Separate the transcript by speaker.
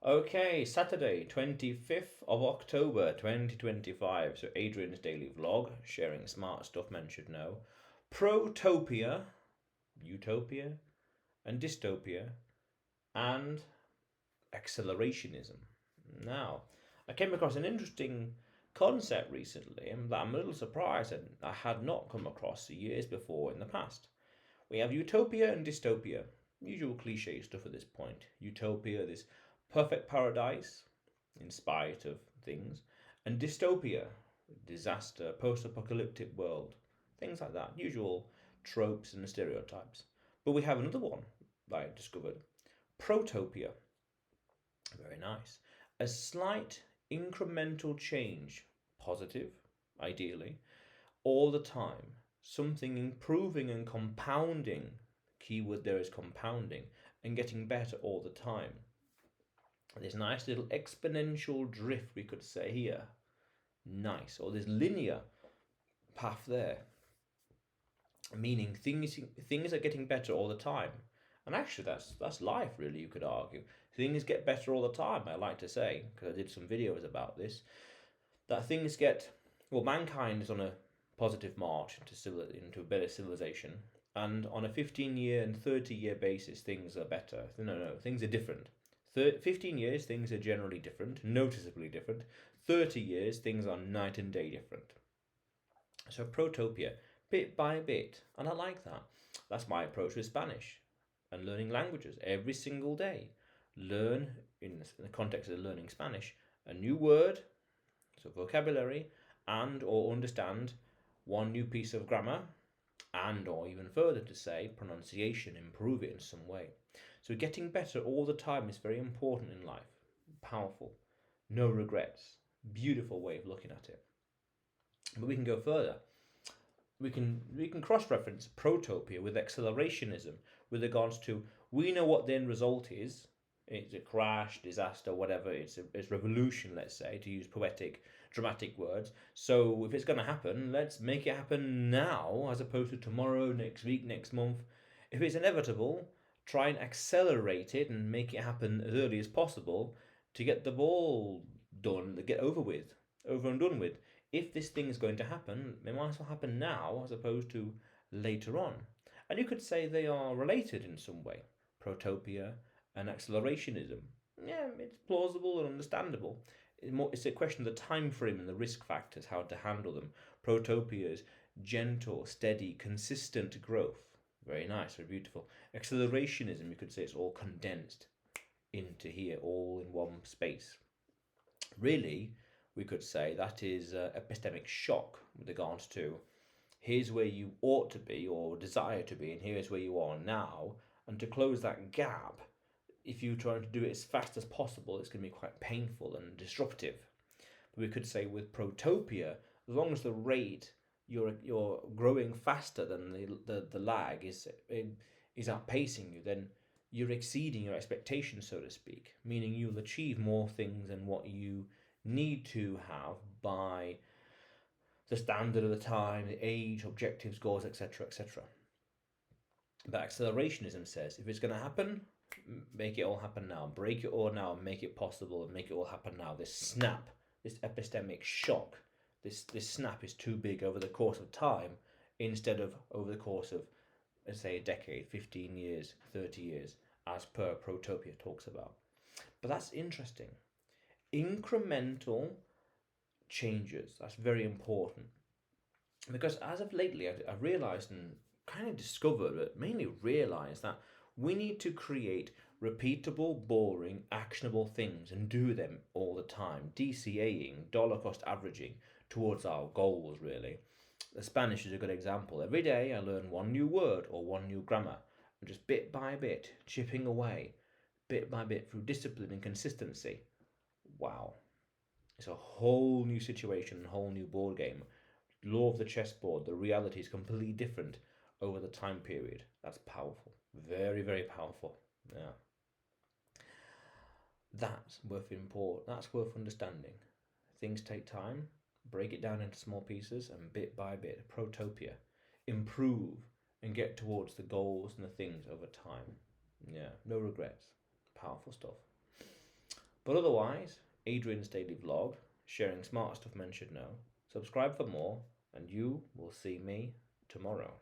Speaker 1: Okay, Saturday, 25th of October 2025. So, Adrian's daily vlog, sharing smart stuff men should know. Protopia, Utopia, and Dystopia, and Accelerationism. Now, I came across an interesting concept recently that I'm a little surprised that I had not come across years before in the past. We have Utopia and Dystopia, usual cliche stuff at this point. Utopia, this perfect paradise in spite of things, and Dystopia, disaster, post apocalyptic world, things like that, usual tropes and stereotypes. But we have another one that I discovered Protopia. Very nice. A slight incremental change, positive, ideally, all the time. Something improving and compounding. Keyword there is compounding and getting better all the time. This nice little exponential drift, we could say here. Nice. Or this linear path there. Meaning things are getting better all the time. And actually, that's life, really, you could argue. Things get better all the time, I like to say, because I did some videos about this. That things get, well, mankind is on a positive march into a better civilization. And on a 15-year and 30-year basis, things are better. No, things are different. 15 years, things are generally different, noticeably different. 30 years, things are night and day different. So, Protopia, bit by bit. And I like that. That's my approach with Spanish and learning languages every single day. Learn, in the context of learning Spanish, a new word, so vocabulary, and or understand one new piece of grammar, and or even further to say pronunciation, improve it in some way. So getting better all the time is very important in life. Powerful. No regrets. Beautiful way of looking at it. But we can go further. We can cross-reference Protopia with accelerationism with regards to we know what the end result is. It's a crash, disaster, whatever. It's revolution, let's say, to use poetic, dramatic words. So if it's going to happen, let's make it happen now as opposed to tomorrow, next week, next month. If it's inevitable, try and accelerate it and make it happen as early as possible to get the ball done, get over and done with. If this thing is going to happen, it might as well happen now as opposed to later on. And you could say they are related in some way. Protopia and accelerationism. Yeah, it's plausible and understandable. It's a question of the time frame and the risk factors, how to handle them. Protopia's gentle, steady, consistent growth. Very nice, very beautiful. Accelerationism, you could say it's all condensed into here, all in one space. Really, we could say that is epistemic shock with regards to here's where you ought to be or desire to be, and here's where you are now. And to close that gap, if you're trying to do it as fast as possible, it's going to be quite painful and disruptive. But we could say with Protopia, as long as the rate you're growing faster than the lag is outpacing you, then you're exceeding your expectations, so to speak, meaning you'll achieve more things than what you need to have by the standard of the time, the age, objectives, goals, etc., etc. But accelerationism says if it's going to happen, make it all happen now. Break it all now, make it possible, and make it all happen now. This snap, this epistemic shock, this snap is too big over the course of time instead of over the course of, let's say, a decade, 15 years, 30 years, as per Protopia talks about. But that's interesting. Incremental changes, that's very important. Because as of lately, I've realized and kind of discovered, but mainly realized that we need to create repeatable, boring, actionable things and do them all the time. DCAing, dollar cost averaging towards our goals, really. The Spanish is a good example. Every day I learn one new word or one new grammar, and just bit by bit, chipping away, bit by bit through discipline and consistency. Wow. It's a whole new situation, a whole new board game. Law of the chessboard, the reality is completely different over the time period. That's powerful. Very, very powerful. Yeah. That's worth understanding. Things take time. Break it down into small pieces and bit by bit. Protopia. Improve and get towards the goals and the things over time. Yeah. No regrets. Powerful stuff. But otherwise, Adrian's daily vlog, sharing smart stuff men should know. Subscribe for more, and you will see me tomorrow.